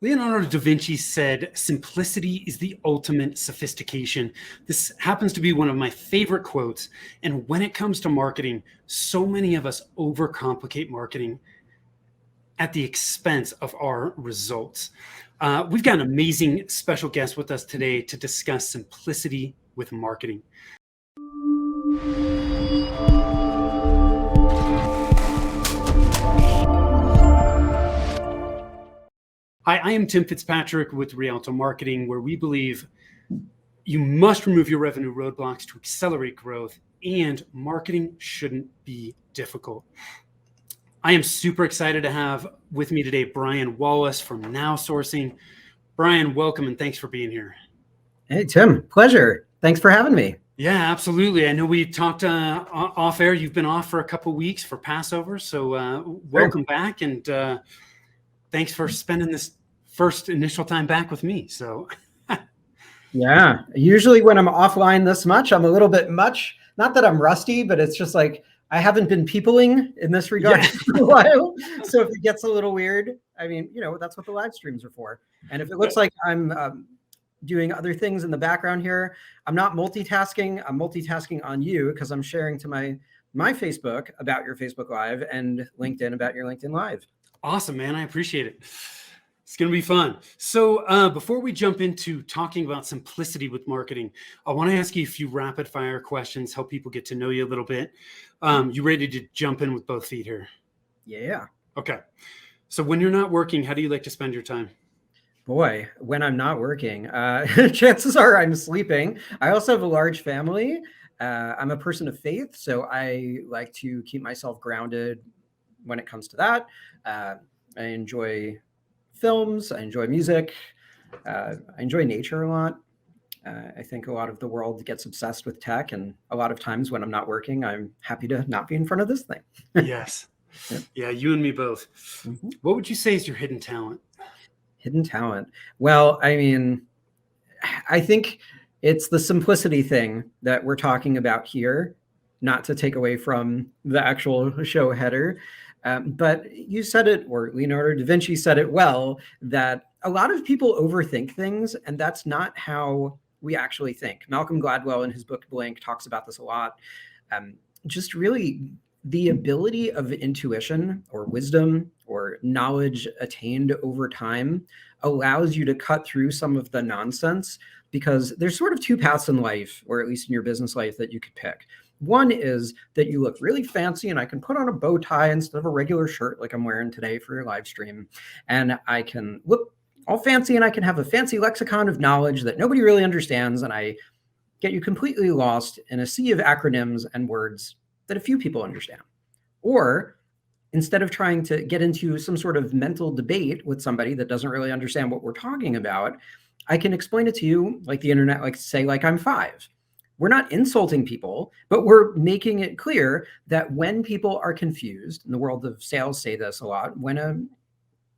Leonardo da Vinci said, "Simplicity is the ultimate sophistication." This happens to be one of my favorite quotes. And when it comes to marketing, so many of us overcomplicate marketing at the expense of our results. We've got an amazing special guest with us today to discuss simplicity with marketing. Hi, I am Tim Fitzpatrick with Rialto Marketing, where we believe you must remove your revenue roadblocks to accelerate growth, and marketing shouldn't be difficult. I am super excited to have with me today Brian Wallace from Now Sourcing. Brian, welcome and thanks for being here. Hey, Tim, pleasure. Thanks for having me. Yeah, absolutely. I know we talked off air. You've been off for a couple of weeks for Passover, so welcome back, and thanks for spending this first initial time back with me. So yeah, usually when I'm offline this much, I'm a little bit much. Not that I'm rusty, but it's just like I haven't been peopling in this regard for a while. So if it gets a little weird, I mean, that's what the live streams are for. And if it looks like I'm doing other things in the background here, I'm not multitasking. I'm multitasking on you because I'm sharing to my Facebook about your Facebook Live and LinkedIn about your LinkedIn Live. Awesome, man. I appreciate it. It's going to be fun. So before we jump into talking about simplicity with marketing, I want to ask you a few rapid fire questions, help people get to know you a little bit. You ready to jump in with both feet here? Yeah. Okay. So when you're not working, how do you like to spend your time? Boy, when I'm not working, chances are I'm sleeping. I also have a large family. I'm a person of faith, so I like to keep myself grounded when it comes to that. I enjoy films. I enjoy music. I enjoy nature a lot. I think a lot of the world gets obsessed with tech, and a lot of times when I'm not working, I'm happy to not be in front of this thing. Yes. Yeah, you and me both. Mm-hmm. What would you say is your hidden talent? Hidden talent. Well, I mean, I think it's the simplicity thing that we're talking about here, not to take away from the actual show header. But you said it, or Leonardo da Vinci said it well, that a lot of people overthink things, and that's not how we actually think. Malcolm Gladwell in his book Blank talks about this a lot. Just really the ability of intuition or wisdom or knowledge attained over time allows you to cut through some of the nonsense, because there's sort of two paths in life, or at least in your business life, that you could pick. One is that you look really fancy and I can put on a bow tie instead of a regular shirt like I'm wearing today for your live stream. And I can look all fancy and I can have a fancy lexicon of knowledge that nobody really understands. And I get you completely lost in a sea of acronyms and words that a few people understand. Or instead of trying to get into some sort of mental debate with somebody that doesn't really understand what we're talking about, I can explain it to you like the internet, like I'm 5. We're not insulting people, but we're making it clear that when people are confused, in the world of sales say this a lot, when a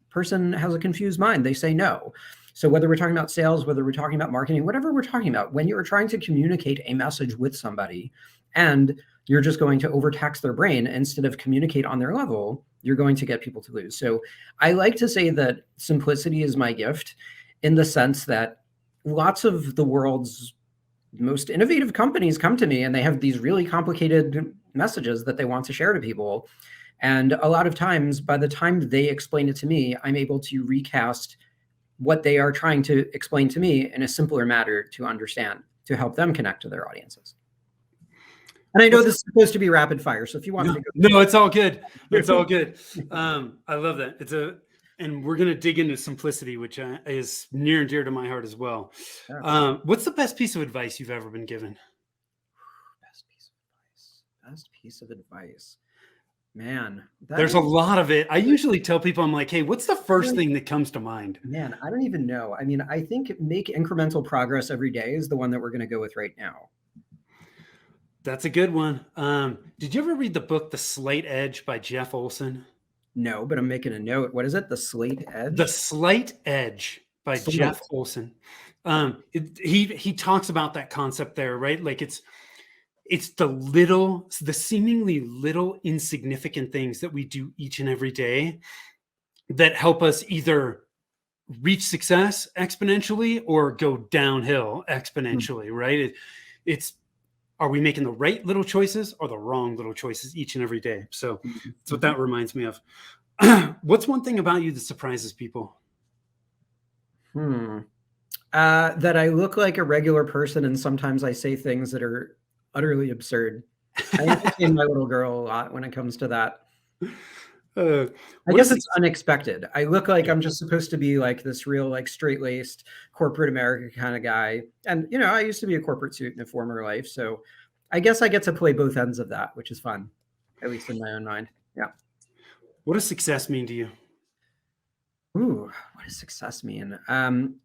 person has a confused mind, they say no. So whether we're talking about sales, whether we're talking about marketing, whatever we're talking about, when you're trying to communicate a message with somebody and you're just going to overtax their brain instead of communicate on their level, you're going to get people to lose. So I like to say that simplicity is my gift, in the sense that lots of the world's most innovative companies come to me and they have these really complicated messages that they want to share to people. And a lot of times, by the time they explain it to me, I'm able to recast what they are trying to explain to me in a simpler manner to understand, to help them connect to their audiences. And I know this is supposed to be rapid fire, so if you want to go. No, it's all good. It's all good. I love that. And we're going to dig into simplicity, which is near and dear to my heart as well. Yeah. What's the best piece of advice you've ever been given? Best piece of advice. Man, there's a lot of it. I usually tell people, I'm like, hey, what's the first thing that comes to mind? Man, I don't even know. I mean, I think make incremental progress every day is the one that we're going to go with right now. That's a good one. Did you ever read the book, The Slight Edge by Jeff Olson? No, but I'm making a note. What is it? The Slight Edge? The Slight Edge by Jeff Olson. He talks about that concept there, right? Like it's the seemingly little insignificant things that we do each and every day that help us either reach success exponentially or go downhill exponentially, right? It's, are we making the right little choices or the wrong little choices each and every day? So that's what that reminds me of. What's one thing about you that surprises people? That I look like a regular person, and sometimes I say things that are utterly absurd. I entertain my little girl a lot when it comes to that. I guess it's unexpected. I look like I'm just supposed to be like this real, like straight-laced corporate America kind of guy. And, you know, I used to be a corporate suit in a former life. So I guess I get to play both ends of that, which is fun, at least in my own mind. Yeah. What does success mean to you? Ooh, what does success mean?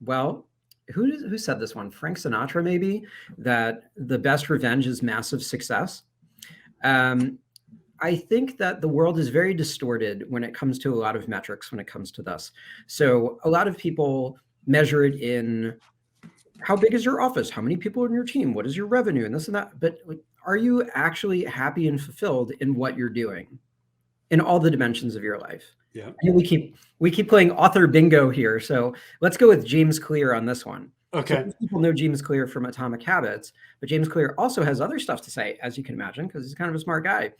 Well, who said this one? Frank Sinatra, maybe, that the best revenge is massive success. I think that the world is very distorted when it comes to a lot of metrics when it comes to this. So a lot of people measure it in how big is your office? How many people are in your team? What is your revenue? And this and that. But like, are you actually happy and fulfilled in what you're doing in all the dimensions of your life? Yeah. And we keep playing author bingo here. So let's go with James Clear on this one. Okay. So people know James Clear from Atomic Habits, but James Clear also has other stuff to say, as you can imagine, because he's kind of a smart guy.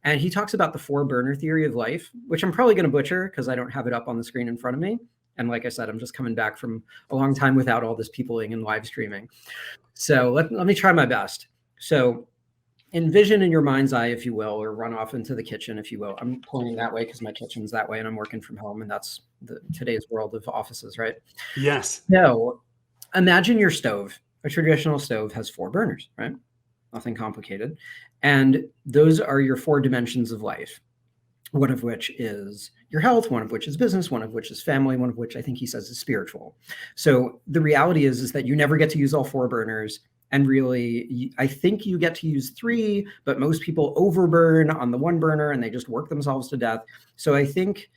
And he talks about the 4-burner theory of life, which I'm probably going to butcher because I don't have it up on the screen in front of me. And like I said, I'm just coming back from a long time without all this peopling and live streaming. So let me try my best. So envision in your mind's eye, if you will, or run off into the kitchen, if you will. I'm pointing that way because my kitchen's that way and I'm working from home, and that's today's world of offices, right? Yes. So imagine your stove. A traditional stove has 4 burners, right? Nothing complicated. And those are your 4 dimensions of life, one of which is your health, one of which is business, one of which is family, one of which I think he says is spiritual. So the reality is that you never get to use all 4 burners. And really, I think you get to use 3, but most people overburn on the 1 burner and they just work themselves to death. So I think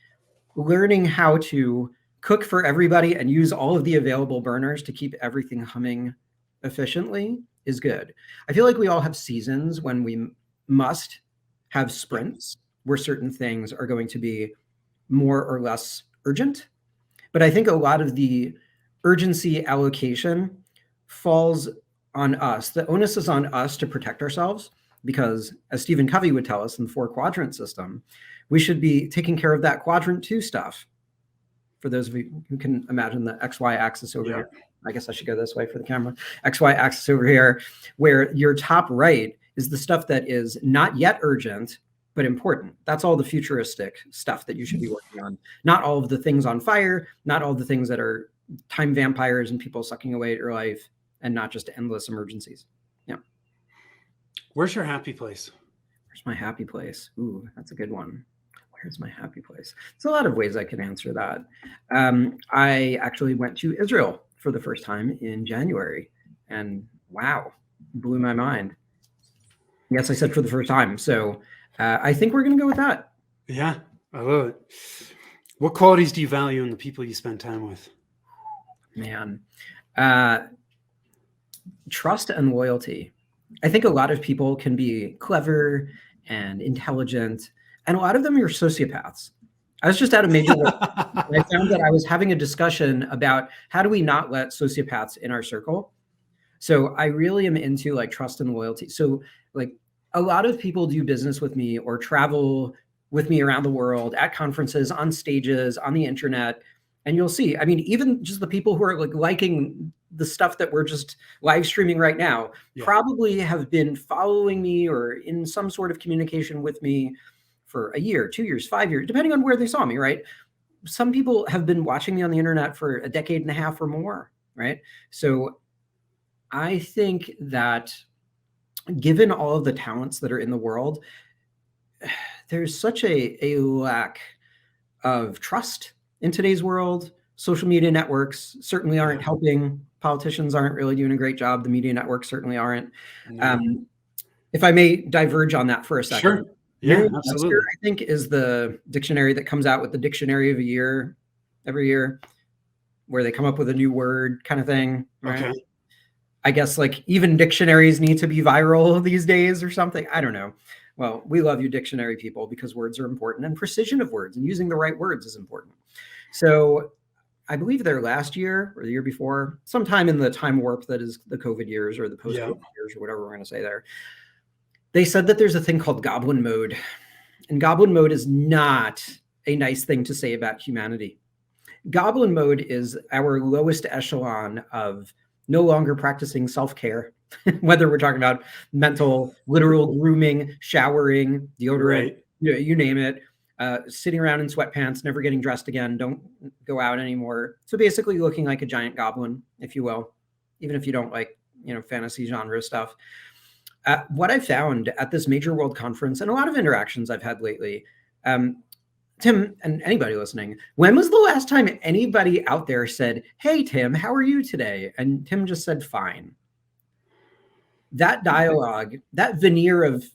learning how to cook for everybody and use all of the available burners to keep everything humming efficiently is good. I feel like we all have seasons when we must have sprints where certain things are going to be more or less urgent. But I think a lot of the urgency allocation falls on us. The onus is on us to protect ourselves because, as Stephen Covey would tell us in the 4-quadrant system, we should be taking care of that quadrant 2 stuff. For those of you who can imagine the XY axis over here, I guess I should go this way for the camera. XY axis over here, where your top right is the stuff that is not yet urgent, but important. That's all the futuristic stuff that you should be working on. Not all of the things on fire, not all the things that are time vampires and people sucking away at your life, and not just endless emergencies. Yeah. Where's your happy place? Where's my happy place? Ooh, that's a good one. Where's my happy place? There's a lot of ways I can answer that. I actually went to Israel for the first time in January, and wow, blew my mind. Yes, I said for the first time. So I think we're going to go with that. Yeah, I love it. What qualities do you value in the people you spend time with? Man, trust and loyalty. I think a lot of people can be clever and intelligent, and a lot of them are sociopaths. I was just at a major and I found that I was having a discussion about how do we not let sociopaths in our circle. So I really am into like trust and loyalty. So like a lot of people do business with me or travel with me around the world at conferences, on stages, on the internet. And you'll see, I mean, even just the people who are like liking the stuff that we're just live streaming right now probably have been following me or in some sort of communication with me for a year, 2 years, 5 years, depending on where they saw me, right? Some people have been watching me on the internet for a decade and a half or more, right? So I think that given all of the talents that are in the world, there's such a lack of trust in today's world. Social media networks certainly aren't helping. Politicians aren't really doing a great job. The media networks certainly aren't. If I may diverge on that for a second. Sure. Yeah, absolutely. I think is the dictionary that comes out with the dictionary of a year every year, where they come up with a new word kind of thing. Right? Okay. I guess like even dictionaries need to be viral these days or something. I don't know. Well, we love you dictionary people because words are important and precision of words and using the right words is important. So I believe their last year or the year before, sometime in the time warp that is the COVID years or the post-COVID years or whatever we're going to say there, they said that there's a thing called goblin mode. And goblin mode is not a nice thing to say about humanity. Goblin mode is our lowest echelon of no longer practicing self-care, whether we're talking about mental, literal grooming, showering, deodorant, you name it, sitting around in sweatpants, never getting dressed again, don't go out anymore. So basically looking like a giant goblin, if you will, even if you don't like, fantasy genre stuff. What I found at this major world conference and a lot of interactions I've had lately, Tim, and anybody listening, when was the last time anybody out there said, "Hey, Tim, how are you today?" And Tim just said, "Fine." That dialogue, that veneer of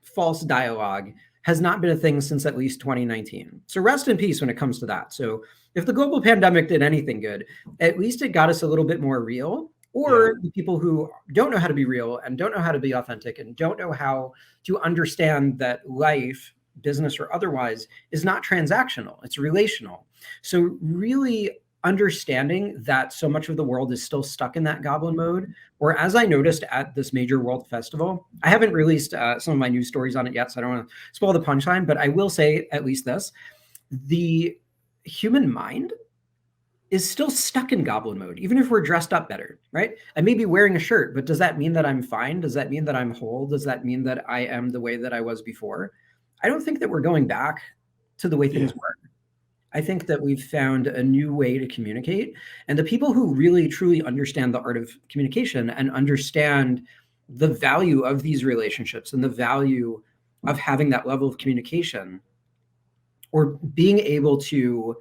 false dialogue has not been a thing since at least 2019. So rest in peace when it comes to that. So if the global pandemic did anything good, at least it got us a little bit more real. Or the people who don't know how to be real and don't know how to be authentic and don't know how to understand that life, business or otherwise, is not transactional, it's relational. So really understanding that so much of the world is still stuck in that goblin mode, or as I noticed at this major world festival, I haven't released some of my news stories on it yet, so I don't want to spoil the punchline, but I will say at least this: the human mind is still stuck in goblin mode, even if we're dressed up better, right? I may be wearing a shirt, but does that mean that I'm fine? Does that mean that I'm whole? Does that mean that I am the way that I was before? I don't think that we're going back to the way things were. I think that we've found a new way to communicate. And the people who really, truly understand the art of communication and understand the value of these relationships and the value of having that level of communication or being able to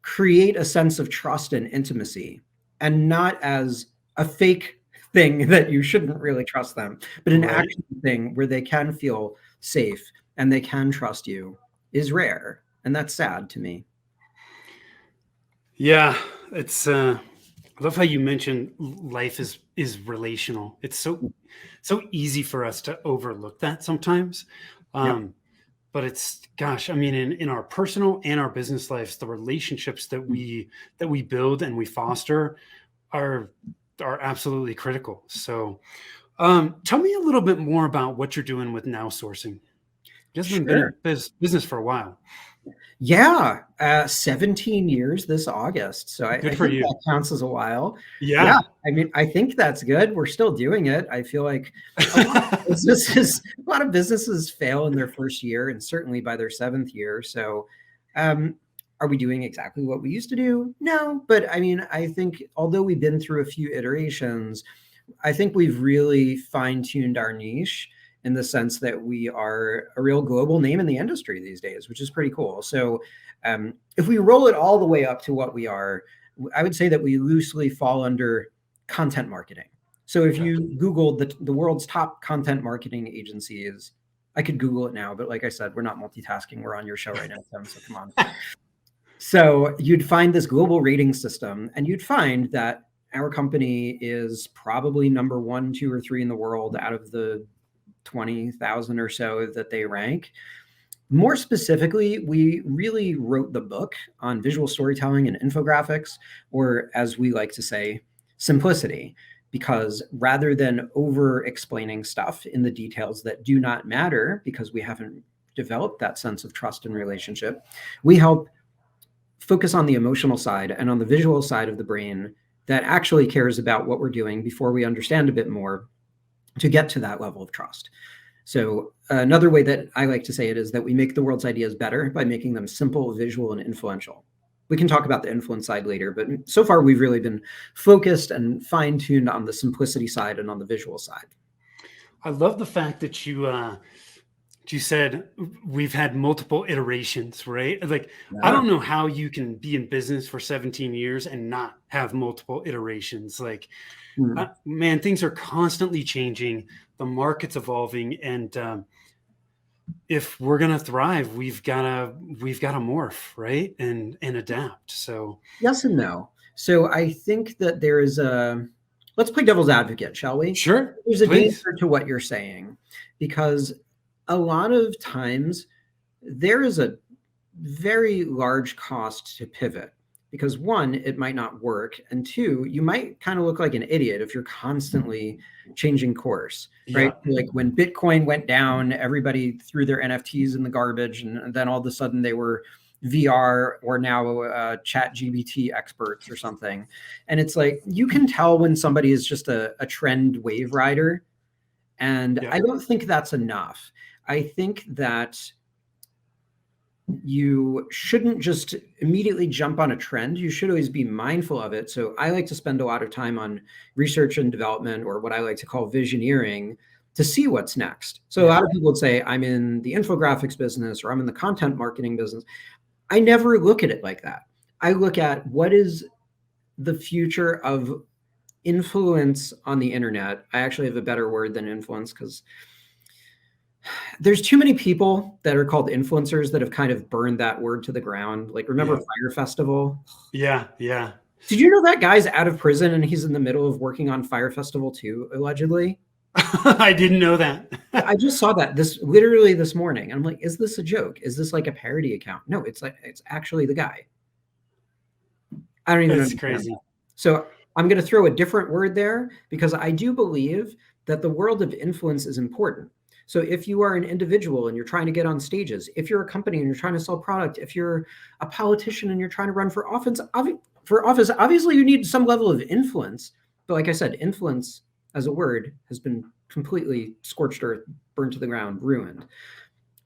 create a sense of trust and intimacy, and not as a fake thing that you shouldn't really trust them, but an actual thing where they can feel safe and they can trust you, is rare. And that's sad to me. Yeah, it's I love how you mentioned life is relational. It's so easy for us to overlook that sometimes. But it's, gosh, I mean, in our personal and our business lives, the relationships that we build and we foster are absolutely critical. So tell me a little bit more about what you're doing with Now Sourcing. You guys have been in business for a while. Yeah, 17 years this August. So I think that counts as a while. Yeah. I mean, I think that's good. We're still doing it. I feel like a lot of businesses fail in their first year and certainly by their seventh year. So are we doing exactly what we used to do? No. But I mean, I think although we've been through a few iterations, I think we've really fine-tuned our niche in the sense that we are a real global name in the industry these days, which is pretty cool. So if we roll it all the way up to what we are, I would say that we loosely fall under content marketing. So if you Google the world's top content marketing agencies, I could Google it now, but like I said, we're not multitasking. We're on your show right now, Tim, so come on. So you'd find this global rating system, and you'd find that our company is probably number 1, 2, or 3 in the world out of the 20,000 or so that they rank. More specifically, we really wrote the book on visual storytelling and infographics, or as we like to say, simplicity, because rather than over explaining stuff in the details that do not matter because we haven't developed that sense of trust and relationship, we help focus on the emotional side and on the visual side of the brain that actually cares about what we're doing before we understand a bit more to get to that level of trust. So another way that I like to say it is that we make the world's ideas better by making them simple, visual, and influential. We can talk about the influence side later, but so far we've really been focused and fine-tuned on the simplicity side and on the visual side. I love the fact that you said we've had multiple iterations, right? Like, I don't know how you can be in business for 17 years and not have multiple iterations. Like, man, things are constantly changing. The market's evolving, and if we're gonna thrive, we've gotta morph, right, and adapt. So yes and no. So I think that there is let's play devil's advocate, shall we? Sure. There's a danger to what you're saying, because a lot of times there is a very large cost to pivot. because one, it might not work, and two, you might kind of look like an idiot if you're constantly changing course, right? Yeah. Like when Bitcoin went down, everybody threw their NFTs in the garbage, and then all of a sudden they were VR or now chat GBT experts or something. And it's like, you can tell when somebody is just a trend wave rider. And Yeah. I don't think that's enough. I think that you shouldn't just immediately jump on a trend. You should always be mindful of it. So I like to spend a lot of time on research and development, or what I like to call visioneering, to see what's next. So a lot of people would say, I'm in the infographics business, or I'm in the content marketing business. I never look at it like that. I look at what is the future of influence on the internet. I actually have a better word than influence, because there's too many people that are called influencers that have kind of burned that word to the ground. Like, remember Fire Festival? Yeah. Yeah. Did you know that guy's out of prison and he's in the middle of working on Fire Festival 2, allegedly? I didn't know that. I just saw that literally this morning. I'm like, is this a joke? Is this like a parody account? No, it's actually the guy. I don't even know. That's crazy. So I'm going to throw a different word there, because I do believe that the world of influence is important. So if you are an individual and you're trying to get on stages, if you're a company and you're trying to sell product, if you're a politician and you're trying to run for office, obviously you need some level of influence. But like I said, influence as a word has been completely scorched earth, burned to the ground, ruined.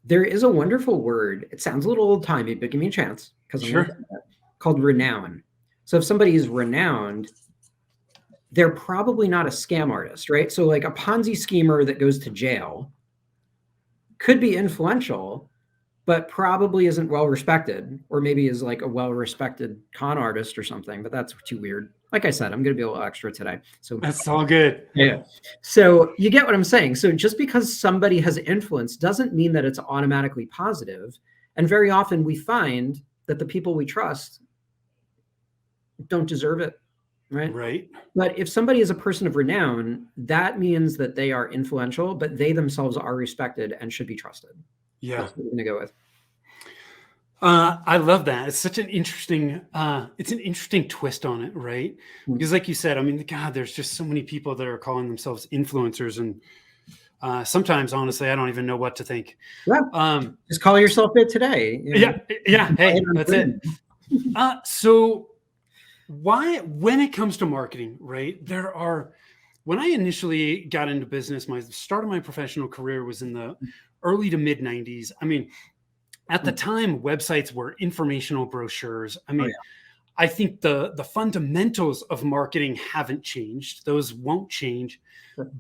There is a wonderful word. It sounds a little old-timey, but give me a chance, because I'm called renown. So if somebody is renowned, they're probably not a scam artist, right? So like a Ponzi schemer that goes to jail could be influential, but probably isn't well respected, or maybe is like a well-respected con artist or something, but that's too weird. Like I said, I'm going to be a little extra today. So that's all good. Yeah. So you get what I'm saying. So just because somebody has influence doesn't mean that it's automatically positive. And very often we find that the people we trust don't deserve it. Right. But if somebody is a person of renown, that means that they are influential, but they themselves are respected and should be trusted. Yeah. That's what we're going to go with. I love that. It's such an interesting, it's an interesting twist on it, right? Because like you said, I mean, God, there's just so many people that are calling themselves influencers, and sometimes, honestly, I don't even know what to think. Yeah. Just call yourself it today. Yeah. Hey, that's it. So when it comes to marketing, right, when I initially got into business, my start of my professional career was in the early to mid 90s. I mean, at the time, websites were informational brochures. I mean, I think the fundamentals of marketing haven't changed. Those won't change.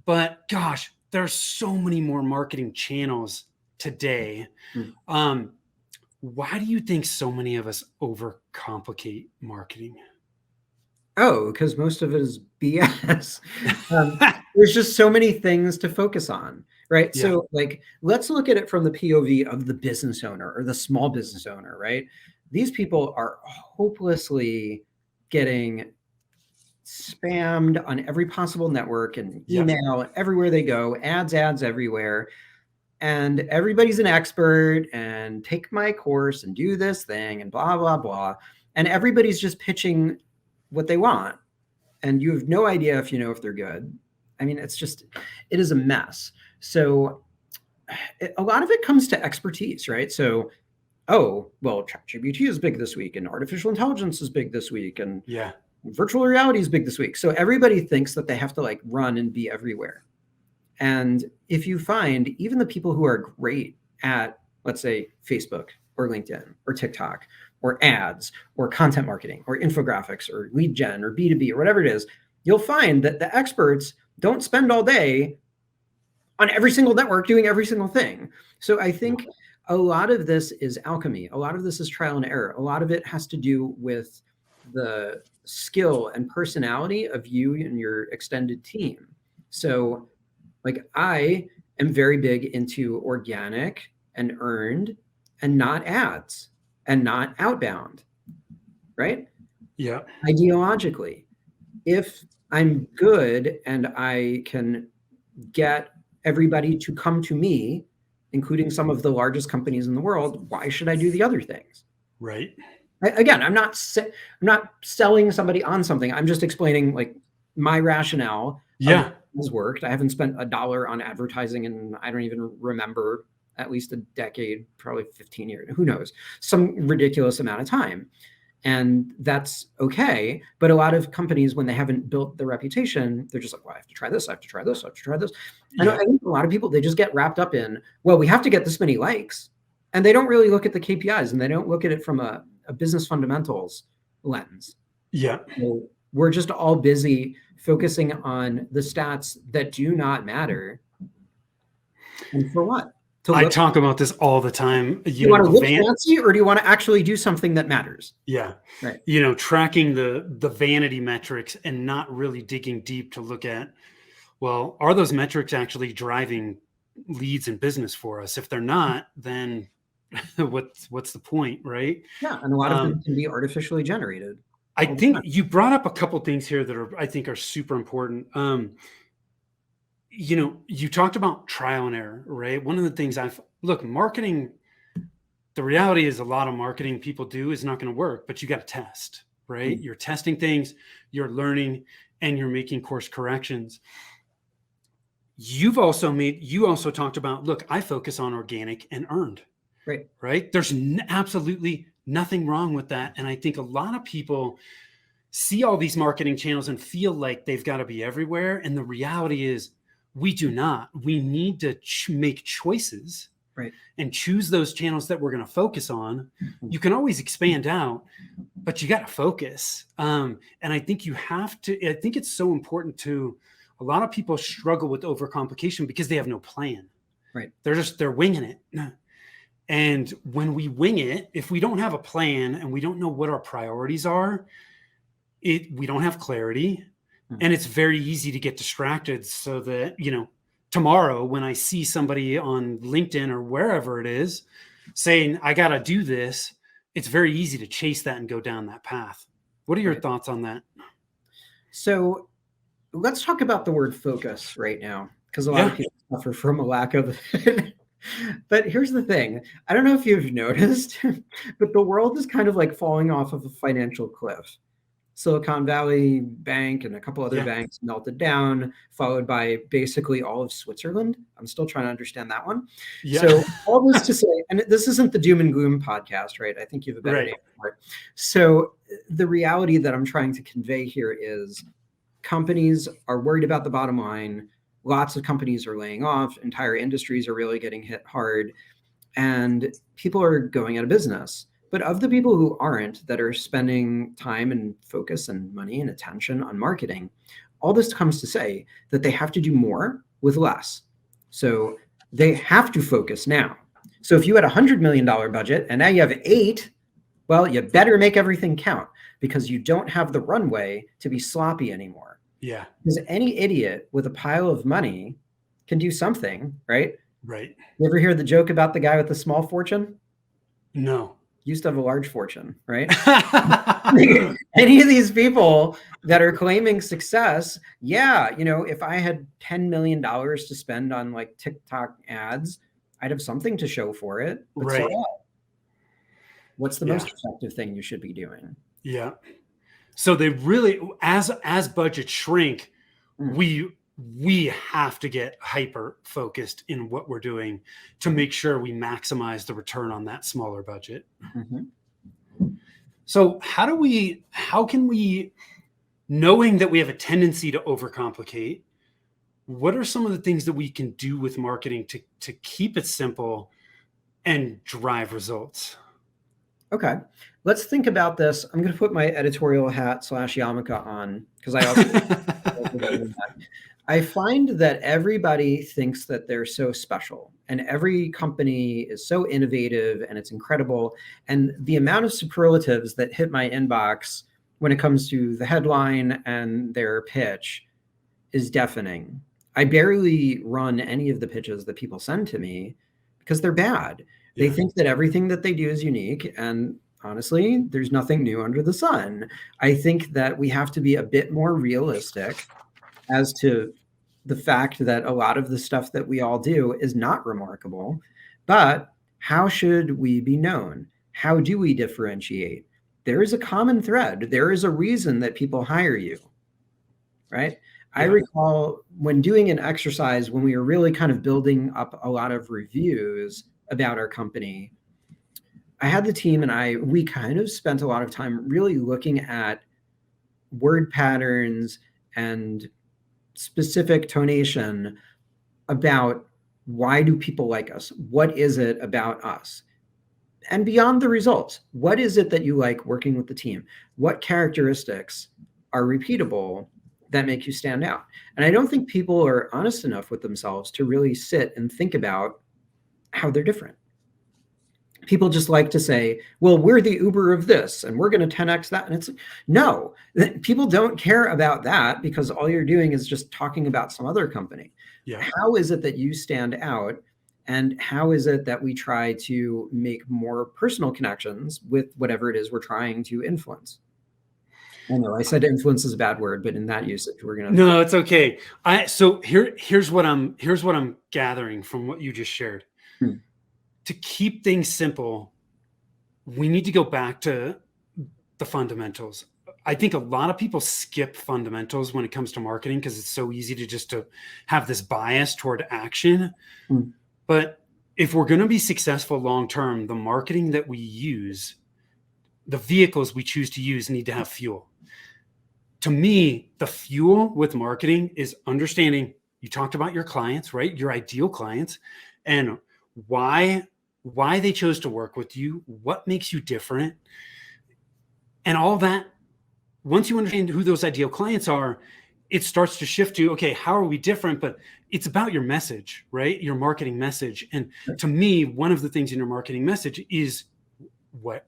But gosh, there's so many more marketing channels today. Why do you think so many of us overcomplicate marketing? Oh, because most of it is BS. There's just so many things to focus on, right? So like, let's look at it from the POV of the business owner or the small business owner, right? These people are hopelessly getting spammed on every possible network and email everywhere they go, ads everywhere. And everybody's an expert and take my course and do this thing and blah, blah, blah. And everybody's just pitching what they want, and you have no idea if they're good. I mean, it is a mess. So a lot of it comes to expertise, right? So, oh, well, ChatGPT is big this week, and artificial intelligence is big this week, and virtual reality is big this week. So everybody thinks that they have to like run and be everywhere. And if you find even the people who are great at, let's say, Facebook or LinkedIn or TikTok or ads or content marketing or infographics or lead gen or B2B or whatever it is, you'll find that the experts don't spend all day on every single network doing every single thing. So I think a lot of this is alchemy. A lot of this is trial and error. A lot of it has to do with the skill and personality of you and your extended team. So like, I am very big into organic and earned and not ads and not outbound, right? Yeah. Ideologically, if I'm good and I can get everybody to come to me, including some of the largest companies in the world, why should I do the other things? Right. Again, I'm not selling somebody on something. I'm just explaining like my rationale. Yeah. Has worked. I haven't spent $1 on advertising and I don't even remember, at least a decade, probably 15 years, who knows, some ridiculous amount of time. And that's okay. But a lot of companies, when they haven't built their reputation, they're just like, well, I have to try this, I have to try this, I have to try this. Yeah. I think a lot of people, they just get wrapped up in, well, we have to get this many likes. And they don't really look at the KPIs and they don't look at it from a business fundamentals lens. Yeah. So we're just all busy focusing on the stats that do not matter. And for what? I talk about this all the time. You want to look fancy, or do you want to actually do something that matters? Yeah. Right. Tracking the vanity metrics and not really digging deep to look at, well, are those metrics actually driving leads and business for us? If they're not, then what's the point, right? Yeah, and a lot of them can be artificially generated. I think you brought up a couple things here that I think are super important. You talked about trial and error, right? One of the things marketing, the reality is a lot of marketing people do is not going to work, but you got to test, right? Mm-hmm. You're testing things, you're learning, and you're making course corrections. You also talked about, look, I focus on organic and earned, right? There's absolutely nothing wrong with that. And I think a lot of people see all these marketing channels and feel like they've got to be everywhere. And the reality is we do not. We need to make choices, right, and choose those channels that we're going to focus on. Mm-hmm. You can always expand out, but you got to focus. And I think I think it's so important a lot of people struggle with overcomplication because they have no plan. Right. They're winging it. And when we wing it, if we don't have a plan and we don't know what our priorities are, we don't have clarity. Mm-hmm. And it's very easy to get distracted so that, tomorrow when I see somebody on LinkedIn or wherever it is saying, I got to do this, it's very easy to chase that and go down that path. What are your thoughts on that? So let's talk about the word focus right now, because a lot of people suffer from a lack of it. But here's the thing. I don't know if you've noticed, but the world is kind of like falling off of a financial cliff. Silicon Valley Bank and a couple other banks melted down, followed by basically all of Switzerland. I'm still trying to understand that one. Yeah. So all this to say, and this isn't the doom and gloom podcast, right? I think you have a better name for it. So the reality that I'm trying to convey here is companies are worried about the bottom line. Lots of companies are laying off. Entire industries are really getting hit hard. And people are going out of business. But of the people who aren't, that are spending time and focus and money and attention on marketing, all this comes to say that they have to do more with less. So they have to focus now. So if you had $100 million budget and now you have 8, well, you better make everything count because you don't have the runway to be sloppy anymore. Yeah. Because any idiot with a pile of money can do something, right? Right. You ever hear the joke about the guy with the small fortune? No. Used to have a large fortune, right? Any of these people that are claiming success, if I had $10 million to spend on like TikTok ads, I'd have something to show for it. But right. So what's the most effective thing you should be doing? Yeah. So they really, as budgets shrink, we have to get hyper focused in what we're doing to make sure we maximize the return on that smaller budget. Mm-hmm. So how can we, knowing that we have a tendency to overcomplicate, what are some of the things that we can do with marketing to keep it simple and drive results? Okay, let's think about this. I'm going to put my editorial hat / yarmulke on because I also I find that everybody thinks that they're so special and every company is so innovative and it's incredible. And the amount of superlatives that hit my inbox when it comes to the headline and their pitch is deafening. I barely run any of the pitches that people send to me because they're bad. They think that everything that they do is unique. And honestly, there's nothing new under the sun. I think that we have to be a bit more realistic as to the fact that a lot of the stuff that we all do is not remarkable, but how should we be known? How do we differentiate? there is a common thread. There is a reason that people hire you, right? I Yeah. recall when doing an exercise when we were really kind of building up a lot of reviews about our company, I had the team and we kind of spent a lot of time really looking at word patterns and specific tonation about why do people like us? What is it about us? And beyond the results, what is it that you like working with the team? What characteristics are repeatable that make you stand out? And I don't think people are honest enough with themselves to really sit and think about how they're different. People just like to say, well, we're the Uber of this and we're going to 10x that. And it's no, people don't care about that because all you're doing is just talking about some other company. Yeah. How is it that you stand out? And how is it that we try to make more personal connections with whatever it is we're trying to influence? I know I said influence is a bad word, but in that usage, we're going to. No, it's okay. So here's what I'm gathering from what you just shared. To keep things simple, we need to go back to the fundamentals. I think a lot of people skip fundamentals when it comes to marketing because it's so easy to have this bias toward action. But if we're going to be successful long term, the marketing that we use, the vehicles we choose to use need to have fuel. To me, the fuel with marketing is understanding, you talked about your clients, right? Your ideal clients, and why they chose to work with you, what makes you different, and all that. Once you understand who those ideal clients are, it starts to shift to, okay, how are we different? But it's about your message, right? Your marketing message. And to me, one of the things in your marketing message is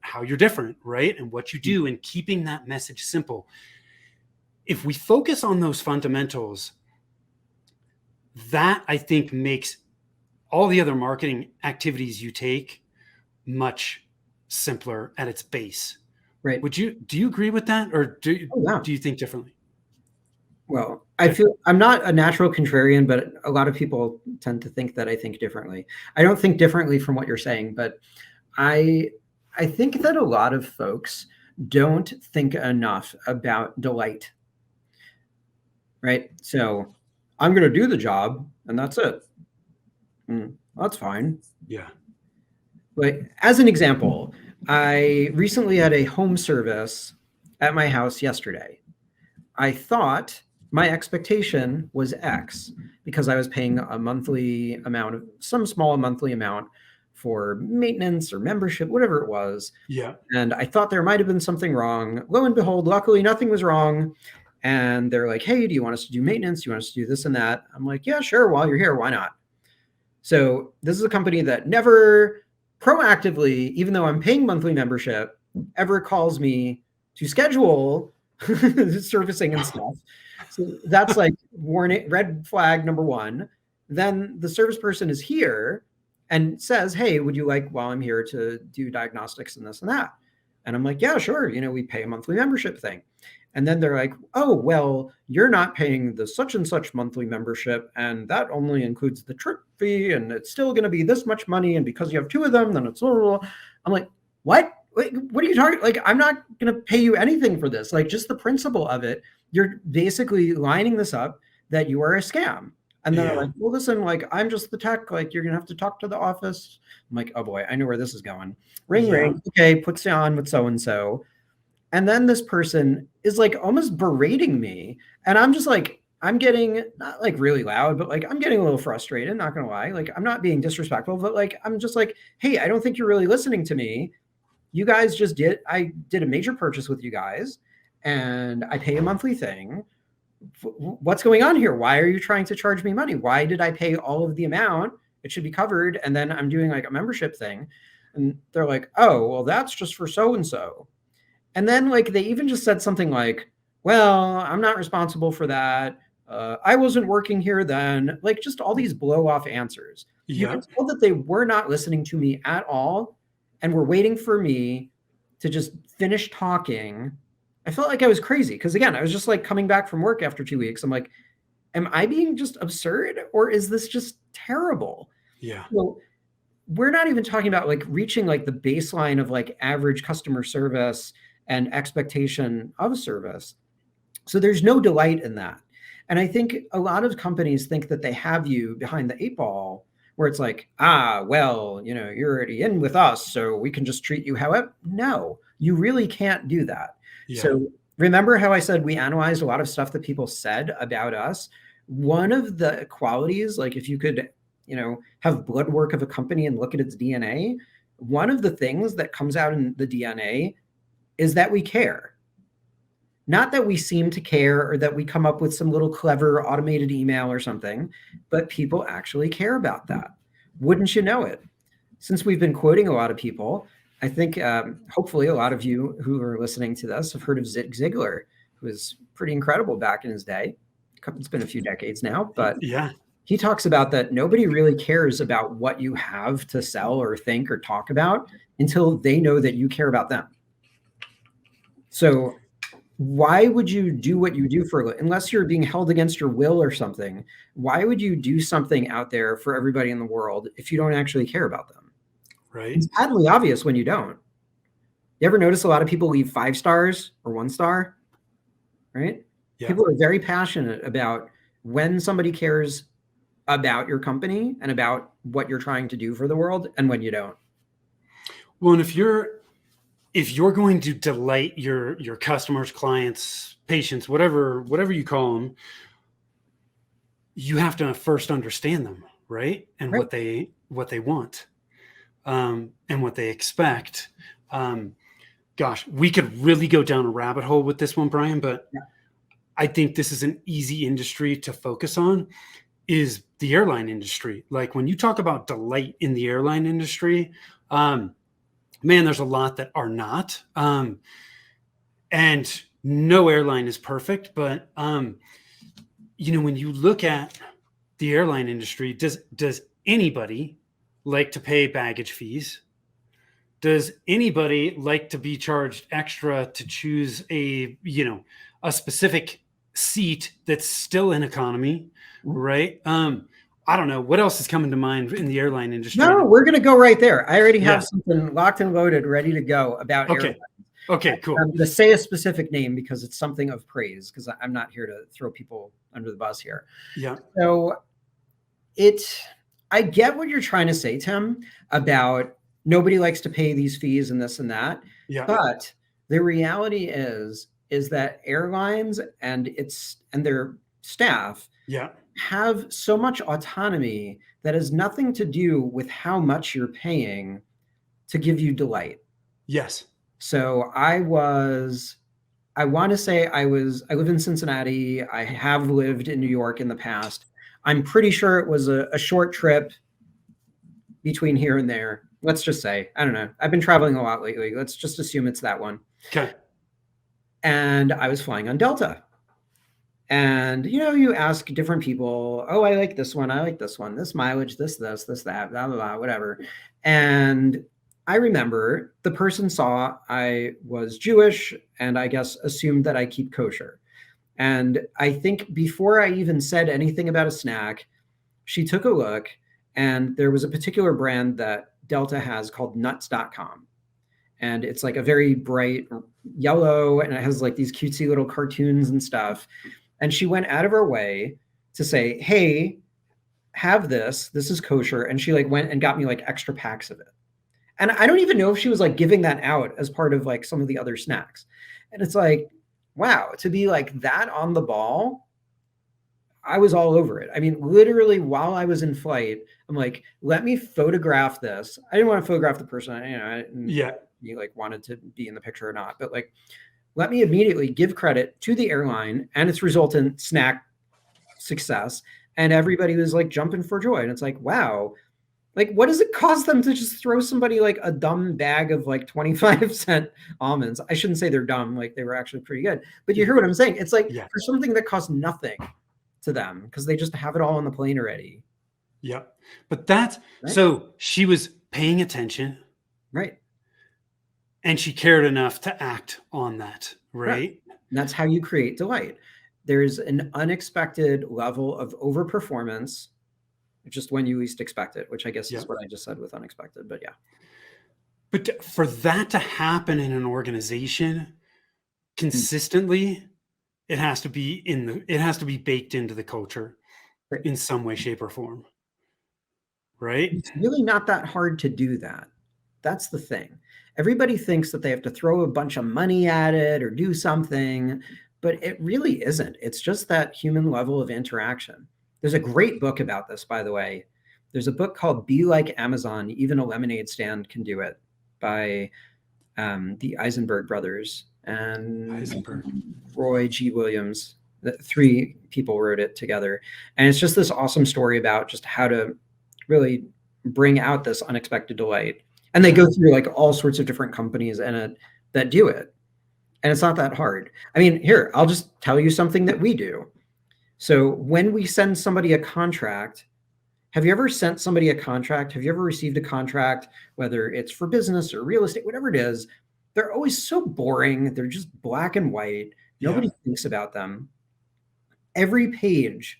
how you're different, right? And what you do, and keeping that message simple. If we focus on those fundamentals, that I think makes all the other marketing activities you take much simpler at its base. Right. Do you agree with that? Or do you think differently? Well, I feel I'm not a natural contrarian, but a lot of people tend to think that I think differently. I don't think differently from what you're saying, but I think that a lot of folks don't think enough about delight. Right? So I'm going to do the job and that's it. That's fine. Yeah. But as an example, I recently had a home service at my house yesterday. I thought my expectation was X because I was paying a monthly amount of some small monthly amount for maintenance or membership, whatever it was. Yeah. And I thought there might have been something wrong. Lo and behold, luckily nothing was wrong. And they're like, hey, do you want us to do maintenance? Do you want us to do this and that? I'm like, yeah, sure. While you're here, why not? So this is a company that never proactively, even though I'm paying monthly membership, ever calls me to schedule servicing and stuff. So that's like warning, red flag number one. Then the service person is here and says, hey, would you like, while I'm here, to do diagnostics and this and that? And I'm like, yeah, sure. We pay a monthly membership thing. And then they're like, oh, well, you're not paying the such and such monthly membership, and that only includes the trip fee, and it's still going to be this much money. And because you have two of them, then it's I'm like, what? Wait, what are you talking? Like, I'm not going to pay you anything for this. Like, just the principle of it, you're basically lining this up that you are a scam. And then they're like, well, listen, like, I'm just the tech. Like, you're going to have to talk to the office. I'm like, oh boy, I know where this is going. Ring, ring. Okay, puts you on with so-and-so. And then this person is like almost berating me. And I'm just like, I'm getting not like really loud, but like I'm getting a little frustrated, not gonna lie. Like I'm not being disrespectful, but like I'm just like, hey, I don't think you're really listening to me. You guys I did a major purchase with you guys and I pay a monthly thing. What's going on here? Why are you trying to charge me money? Why did I pay all of the amount? It should be covered. And then I'm doing like a membership thing. And they're like, oh, well, that's just for so-and-so. And then like they even just said something like, well, I'm not responsible for that. I wasn't working here then. Like just all these blow off answers. You can tell that they were not listening to me at all and were waiting for me to just finish talking. I felt like I was crazy because again, I was just like coming back from work after 2 weeks. I'm like, am I being just absurd or is this just terrible? Yeah. So we're not even talking about like reaching like the baseline of like average customer service and expectation of service. So there's no delight in that. And I think a lot of companies think that they have you behind the 8 ball, where it's like, well, you're already in with us, so we can just treat you however. No, you really can't do that. Yeah. So remember how I said we analyzed a lot of stuff that people said about us? One of the qualities, like if you could, have blood work of a company and look at its DNA, one of the things that comes out in the DNA is that we care. Not that we seem to care or that we come up with some little clever automated email or something, but people actually care about that. Wouldn't you know it? Since we've been quoting a lot of people, I think hopefully a lot of you who are listening to this have heard of Zig Ziglar, who was pretty incredible back in his day. It's been a few decades now, but yeah, he talks about that nobody really cares about what you have to sell or think or talk about until they know that you care about them. So why would you do what you do unless you're being held against your will or something? Why would you do something out there for everybody in the world if you don't actually care about them? Right. It's patently obvious when you don't. You ever notice a lot of people leave 5 stars or 1 star, right? Yeah. People are very passionate about when somebody cares about your company and about what you're trying to do for the world and when you don't. Well, and if you're going to delight your customers, clients, patients, whatever you call them, you have to first understand them, right? And Right. what they want, and what they expect. Gosh, we could really go down a rabbit hole with this one, Brian, but Yeah. I think this is an easy industry to focus on, is the airline industry. Like when you talk about delight in the airline industry, man, there's a lot that are not. And no airline is perfect, but when you look at the airline industry, does anybody like to pay baggage fees? Does anybody like to be charged extra to choose a specific seat that's still in economy, right? I don't know what else is coming to mind in the airline industry. No, we're going to go right there. I already have Yeah. something locked and loaded, ready to go about Okay. airlines. Okay, cool. I'm going to say a specific name because it's something of praise, because I'm not here to throw people under the bus here. Yeah. So I get what you're trying to say, Tim, about nobody likes to pay these fees and this and that. Yeah. But the reality is that airlines and their staff Yeah. have so much autonomy that has nothing to do with how much you're paying to give you delight. Yes. So I want to say I live in Cincinnati. I have lived in New York in the past. I'm pretty sure it was a short trip between here and there. Let's just say, I don't know. I've been traveling a lot lately. Let's just assume it's that one. Okay. And I was flying on Delta. And, you ask different people, oh, I like this one. I like this one, this mileage, this, that, blah, blah, blah, whatever. And I remember the person saw I was Jewish and I guess assumed that I keep kosher. And I think before I even said anything about a snack, she took a look and there was a particular brand that Delta has called nuts.com. And it's like a very bright yellow and it has like these cutesy little cartoons and stuff. And she went out of her way to say, hey, have this. This is kosher. And she like went and got me like extra packs of it. And I don't even know if she was like giving that out as part of like some of the other snacks. And it's like, wow, to be like that on the ball, I was all over it. I mean, literally while I was in flight, I'm like, let me photograph this. I didn't want to photograph the person. You like wanted to be in the picture or not, but like, let me immediately give credit to the airline and its resultant snack success. And everybody was like jumping for joy. And it's like, wow, like what does it cost them to just throw somebody like a dumb bag of like 25-cent almonds? I shouldn't say they're dumb, like they were actually pretty good. But you hear what I'm saying? It's like for something that costs nothing to them because they just have it all on the plane already. Yeah. But that's right? So she was paying attention. Right. And she cared enough to act on that, right? And that's how you create delight. There's an unexpected level of overperformance just when you least expect it, which I guess is what I just said with unexpected, but yeah. But for that to happen in an organization, consistently, it has to be baked into the culture Right. in some way, shape, or form. Right? It's really not that hard to do that. That's the thing. Everybody thinks that they have to throw a bunch of money at it or do something, but it really isn't. It's just that human level of interaction. There's a great book about this, by the way. There's a book called Be Like Amazon, Even a Lemonade Stand Can Do It, by the Eisenberg brothers and Roy G. Williams. The 3 people wrote it together. And it's just this awesome story about just how to really bring out this unexpected delight. And they go through like all sorts of different companies in it that do it. And it's not that hard. I mean, here, I'll just tell you something that we do. So when we send somebody a contract, have you ever sent somebody a contract? Have you ever received a contract, whether it's for business or real estate, whatever it is? They're always so boring. They're just black and white. Nobody thinks about them. Every page,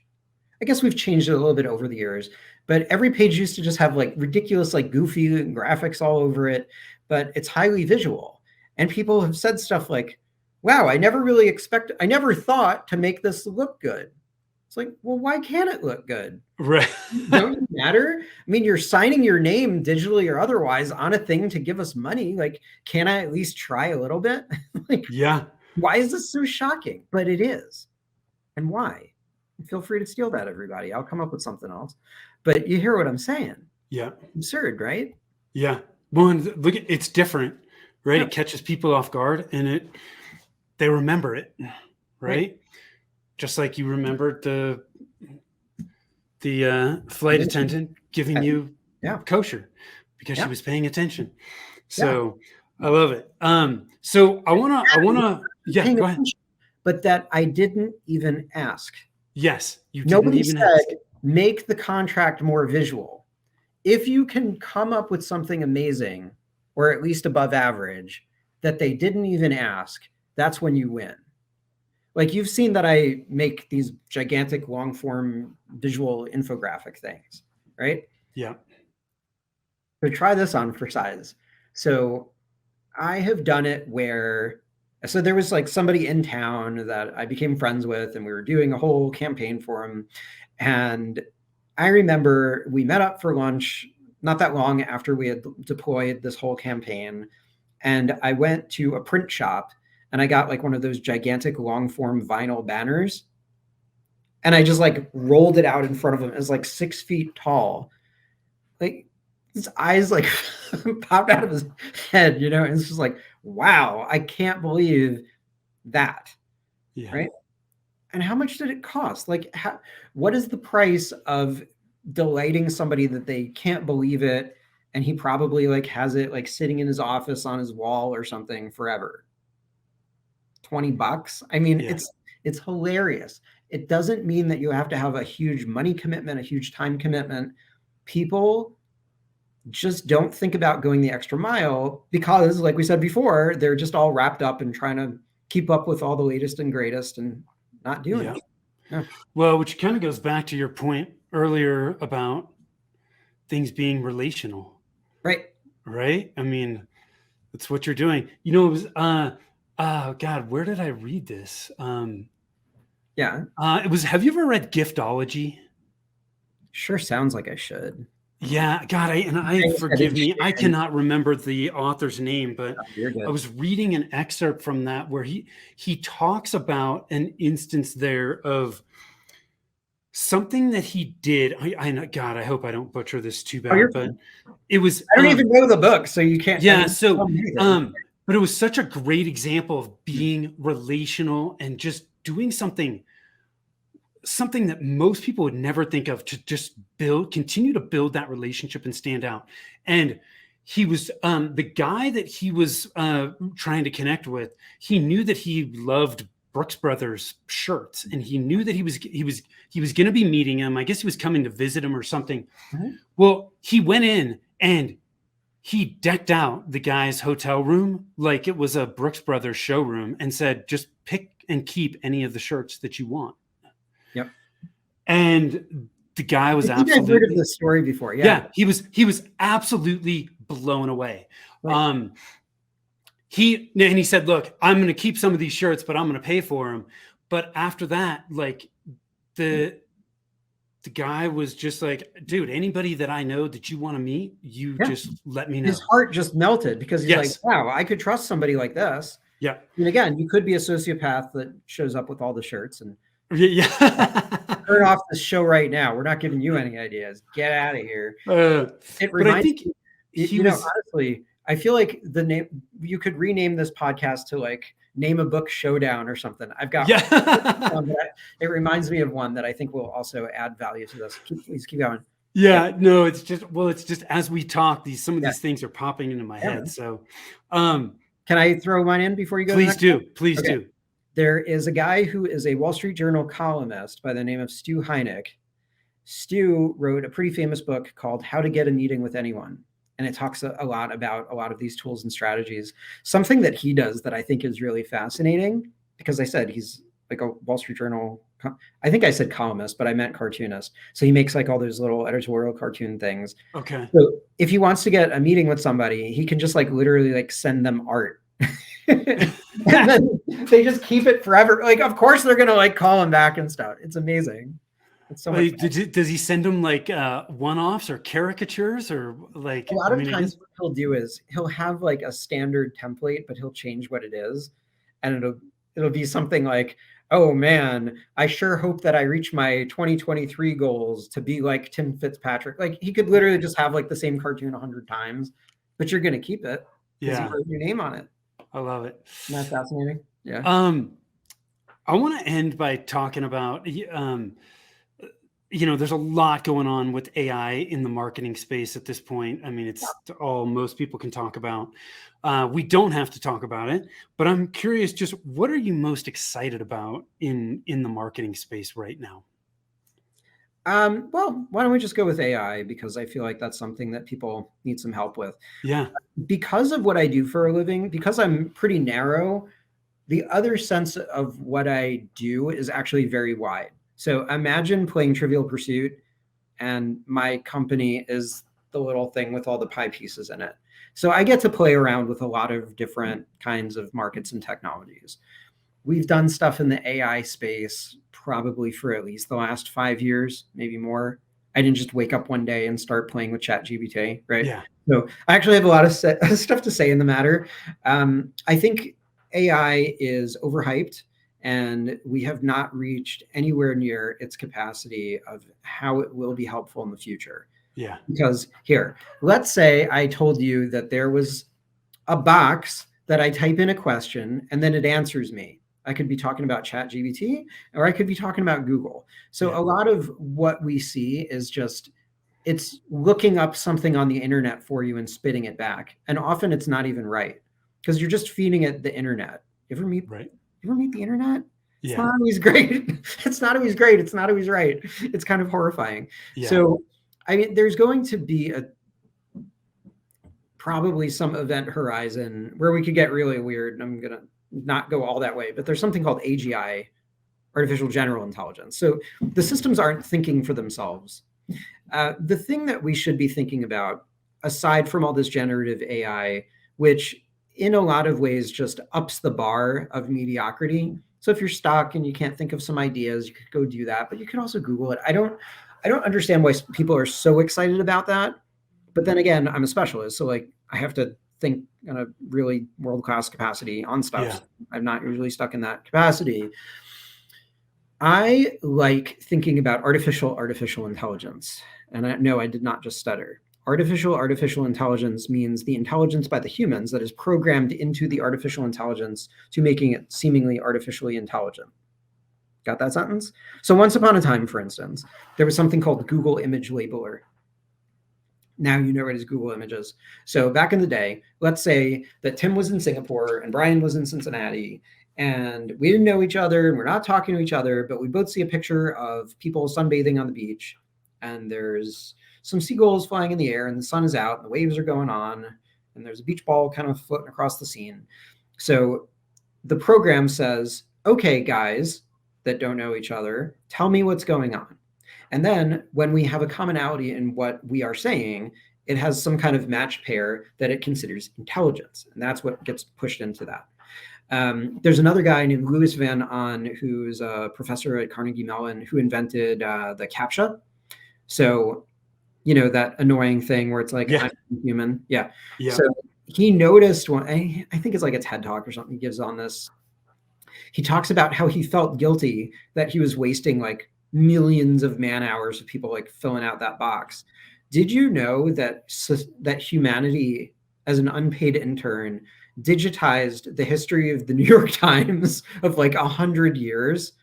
I guess we've changed it a little bit over the years, but every page used to just have like ridiculous, like goofy graphics all over it, but it's highly visual. And people have said stuff like, wow, I never thought to make this look good. It's like, well, why can't it look good? Right. Don't you matter? I mean, you're signing your name digitally or otherwise on a thing to give us money. Like, can I at least try a little bit? Like, why is this so shocking? But it is. And why? Feel free to steal that, everybody. I'll come up with something else. But you hear what I'm saying? Yeah. Absurd, right? Yeah. Well, look, it's different, right? It catches people off guard and they remember it, right? Just like you remembered the flight attendant giving you kosher because she was paying attention. So I love it. So I wanna go ahead. But that I didn't even ask. Yes, you didn't Nobody even said ask. Make the contract more visual. If you can come up with something amazing, or at least above average, that they didn't even ask, that's when you win. Like you've seen that I make these gigantic long form visual infographic things, right? Yeah. So try this on for size. So I have done it where, so there was like somebody in town that I became friends with and we were doing a whole campaign for him. And I remember we met up for lunch not that long after we had deployed this whole campaign. And I went to a print shop and I got like one of those gigantic long form vinyl banners. And I just like rolled it out in front of him. It was like 6 feet tall. Like his eyes like popped out of his head, you know, and it's just like, wow, I can't believe that. Yeah. Right. And how much did it cost? Like, what is the price of delighting somebody that they can't believe it? And he probably like has it like sitting in his office on his wall or something forever. $20. I mean, it's hilarious. It doesn't mean that you have to have a huge money commitment, a huge time commitment. People just don't think about going the extra mile because, like we said before, they're just all wrapped up in trying to keep up with all the latest and greatest and not doing it. Yeah. Well, which kind of goes back to your point earlier about things being relational. Right. Right. I mean, that's what you're doing. You know, it was, oh God, where did I read this? It was, have you ever read Giftology? Sure sounds like I should. Yeah, God, forgive me. I cannot remember the author's name, but I was reading an excerpt from that where he talks about an instance there of something that he did. God, I hope I don't butcher this too bad, but it was. I don't even know the book, so you can't. Yeah, but it was such a great example of being relational and just doing something that most people would never think of, to just continue to build that relationship and stand out. And he was the guy that he was trying to connect with. He knew that he loved Brooks Brothers shirts, and he knew that he was going to be meeting him. I guess he was coming to visit him or something. Mm-hmm. Well, he went in and he decked out the guy's hotel room like it was a Brooks Brothers showroom and said, just pick and keep any of the shirts that you want. Yep. And the guy was absolutely. I've heard of this story before. Yeah. He was absolutely blown away. Right. he said, look, I'm going to keep some of these shirts, but I'm going to pay for them. But after that, like the guy was just like, dude, anybody that I know that you want to meet, you just let me know. His heart just melted because he's like, Yes. wow, I could trust somebody like this. Yeah. And again, you could be a sociopath that shows up with all the shirts and Yeah. turn off this show right now. We're not giving you any ideas. Get out of here. It but I think reminds you know, honestly, I feel like the name, you could rename this podcast to like Name a Book Showdown or something. I've got it reminds me of one that I think will also add value to this. Please keep going. Yeah, no, it's just as we talk, some of these things are popping into my head. So can I throw mine in before you go? Please do. Please do. There is a guy who is a Wall Street Journal columnist by the name of Stu Heineck. Stu wrote a pretty famous book called How to Get a Meeting with Anyone. And it talks a lot about a lot of these tools and strategies. Something that he does that I think is really fascinating, because I said he's like a Wall Street Journal, I think I said columnist, but I meant cartoonist. So he makes like all those little editorial cartoon things. Okay. So if he wants to get a meeting with somebody, he can just like literally like send them art. And then they just keep it forever. Like, of course they're going to like call him back and stuff. It's amazing. It's so much does he send them like one-offs or caricatures or like? A lot of times what he'll do is he'll have like a standard template, but he'll change what it is. And it'll be something like, oh man, I sure hope that I reach my 2023 goals to be like Tim Fitzpatrick. Like he could literally just have like the same cartoon 100 times, but you're going to keep it. Yeah. You wrote your name on it. I love it. Isn't that fascinating? Yeah. I want to end by talking about, there's a lot going on with AI in the marketing space at this point. I mean, it's all most people can talk about. We don't have to talk about it, but I'm curious, just what are you most excited about in the marketing space right now? Well, why don't we just go with AI? Because I feel like that's something that people need some help with. Yeah. Because of what I do for a living, because I'm pretty narrow, the other sense of what I do is actually very wide. So imagine playing Trivial Pursuit and my company is the little thing with all the pie pieces in it. So I get to play around with a lot of different kinds of markets and technologies. We've done stuff in the AI space probably for at least the last 5 years, maybe more. I didn't just wake up one day and start playing with ChatGPT, right? Yeah. So I actually have a lot of stuff to say in the matter. I think AI is overhyped. And we have not reached anywhere near its capacity of how it will be helpful in the future. Yeah. Because here, let's say I told you that there was a box that I type in a question and then it answers me. I could be talking about ChatGPT or I could be talking about Google. So a lot of what we see is just, it's looking up something on the internet for you and spitting it back. And often it's not even right because you're just feeding it the internet. You ever meet the internet? It's not always great. It's not always great. It's not always right. It's kind of horrifying. Yeah. So, I mean, there's going to be probably some event horizon where we could get really weird. And I'm going to not go all that way, but there's something called AGI, artificial general intelligence. So the systems aren't thinking for themselves. The thing that we should be thinking about, aside from all this generative AI, which in a lot of ways just ups the bar of mediocrity. So if you're stuck and you can't think of some ideas, you could go do that, but you can also Google it. I don't understand why people are so excited about that. But then again, I'm a specialist. So like I have to think in a really world-class capacity on stuff. Yeah. I'm not usually stuck in that capacity. I like thinking about artificial intelligence. And I did not just stutter. Artificial intelligence means the intelligence by the humans that is programmed into the artificial intelligence to making it seemingly artificially intelligent. Got that sentence? So once upon a time, for instance, there was something called Google Image Labeler. Now you know what is Google Images. So back in the day, let's say that Tim was in Singapore and Brian was in Cincinnati, and we didn't know each other and we're not talking to each other, but we both see a picture of people sunbathing on the beach, and there's some seagulls flying in the air and the sun is out and the waves are going on and there's a beach ball kind of floating across the scene. So the program says, okay, guys that don't know each other, tell me what's going on. And then when we have a commonality in what we are saying, it has some kind of matched pair that it considers intelligence. And that's what gets pushed into that. There's another guy named Louis Van On, who's a professor at Carnegie Mellon, who invented the CAPTCHA. So, that annoying thing where it's like, Yeah. I'm human. Yeah. Yeah. So he noticed one, I think it's like a TED talk or something he gives on this. He talks about how he felt guilty that he was wasting like millions of man hours of people like filling out that box. Did you know that humanity, as an unpaid intern, digitized the history of the New York Times of like 100 years?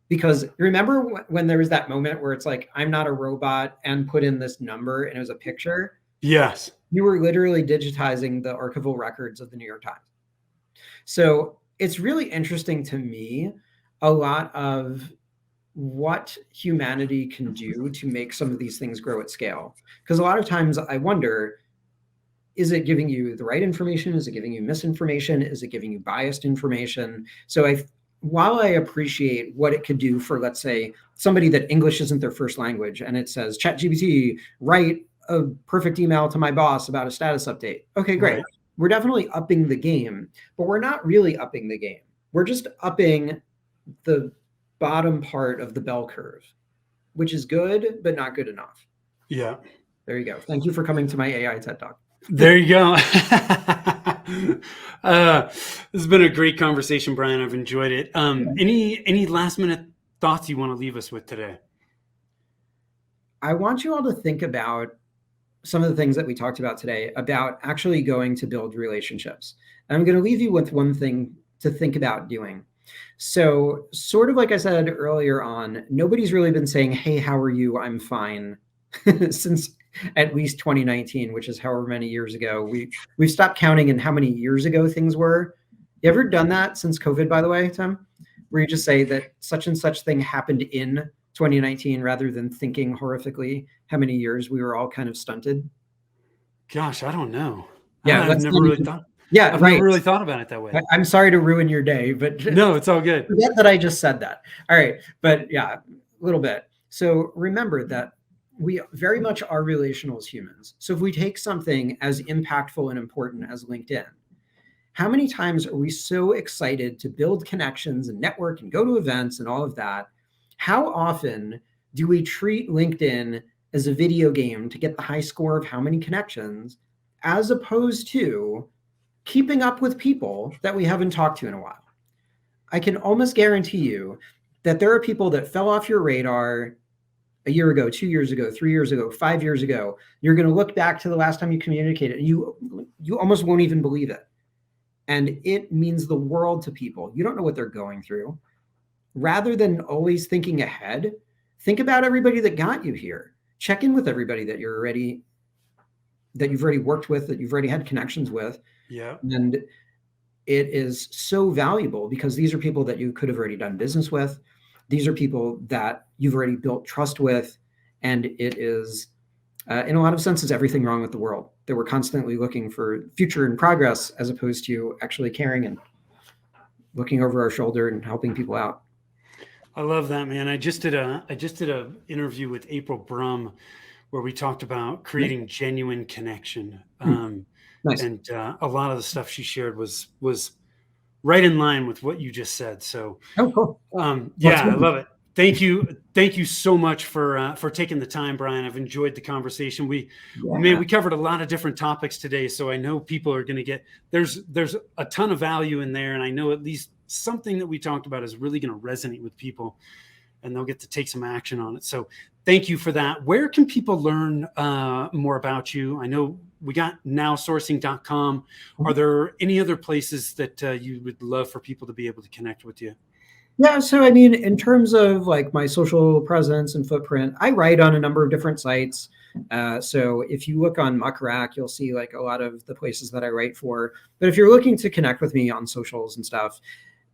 Because remember when there was that moment where it's like, I'm not a robot, and put in this number and it was a picture? Yes. You were literally digitizing the archival records of the New York Times. So it's really interesting to me, a lot of what humanity can do to make some of these things grow at scale. Because a lot of times I wonder, is it giving you the right information? Is it giving you misinformation? Is it giving you biased information? So while I appreciate what it could do for, let's say, somebody that English isn't their first language, and it says, ChatGPT, write a perfect email to my boss about a status update. Okay, great. Right. We're definitely upping the game, but we're not really upping the game. We're just upping the bottom part of the bell curve, which is good, but not good enough. Yeah. There you go. Thank you for coming to my AI TED Talk. There you go. This has been a great conversation, Brian. I've enjoyed it. Any last minute thoughts you want to leave us with today? I want you all to think about some of the things that we talked about today about actually going to build relationships. And I'm going to leave you with one thing to think about doing. So sort of like I said earlier on, nobody's really been saying, hey, how are you? I'm fine since at least 2019, which is however many years ago. We've stopped counting in how many years ago things were. You ever done that since COVID, by the way, Tim? Where you just say that such and such thing happened in 2019 rather than thinking horrifically how many years we were all kind of stunted? Gosh, I don't know. Yeah, I've never really thought. Yeah, I've right. never really thought about it that way. I'm sorry to ruin your day, but no, it's all good. Forget that I just said that. All right, but yeah, a little bit. So remember that we very much are relational as humans. So if we take something as impactful and important as LinkedIn, how many times are we so excited to build connections and network and go to events and all of that? How often do we treat LinkedIn as a video game to get the high score of how many connections, as opposed to keeping up with people that we haven't talked to in a while? I can almost guarantee you that there are people that fell off your radar a year ago, 2 years ago, 3 years ago, 5 years ago. You're going to look back to the last time you communicated, and you almost won't even believe it. And it means the world to people. You don't know what they're going through. Rather than always thinking ahead, think about everybody that got you here. Check in with everybody that you've already worked with, that you've already had connections with. Yeah. And it is so valuable because these are people that you could have already done business with. These are people that you've already built trust with. And it is, in a lot of senses, everything wrong with the world. That we're constantly looking for future and progress as opposed to actually caring and looking over our shoulder and helping people out. I love that, man. I just did a interview with April Brum where we talked about creating genuine connection. Nice. And a lot of the stuff she shared was right in line with what you just said. So, cool. Yeah, I love it. Thank you so much for taking the time, Brian. I've enjoyed the conversation. We covered a lot of different topics today, so I know people are going to get there's a ton of value in there, and I know at least something that we talked about is really going to resonate with people, and they'll get to take some action on it. So, thank you for that. Where can people learn more about you? I know we got nowsourcing.com. Are there any other places that you would love for people to be able to connect with you? Yeah, so I mean, in terms of like my social presence and footprint, I write on a number of different sites. So if you look on Muck Rack, you'll see like a lot of the places that I write for. But if you're looking to connect with me on socials and stuff,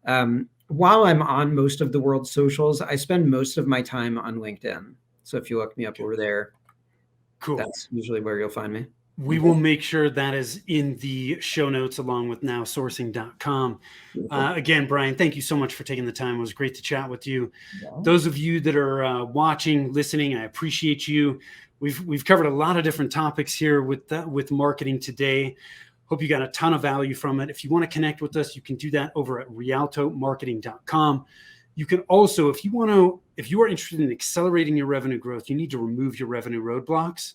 while I'm on most of the world's socials, I spend most of my time on LinkedIn. So if you look me up over there, cool. That's usually where you'll find me. We will make sure that is in the show notes along with nowsourcing.com. Again, Brian, thank you so much for taking the time. It was great to chat with you. Yeah. Those of you that are watching, listening, I appreciate you. We've covered a lot of different topics here with marketing today. Hope you got a ton of value from it. If you want to connect with us, you can do that over at rialtomarketing.com. You can also, if you are interested in accelerating your revenue growth, you need to remove your revenue roadblocks.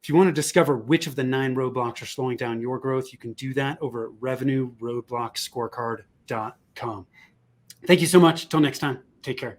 If you want to discover which of the 9 roadblocks are slowing down your growth, you can do that over at revenueroadblockscorecard.com. Thank you so much. Till next time, take care.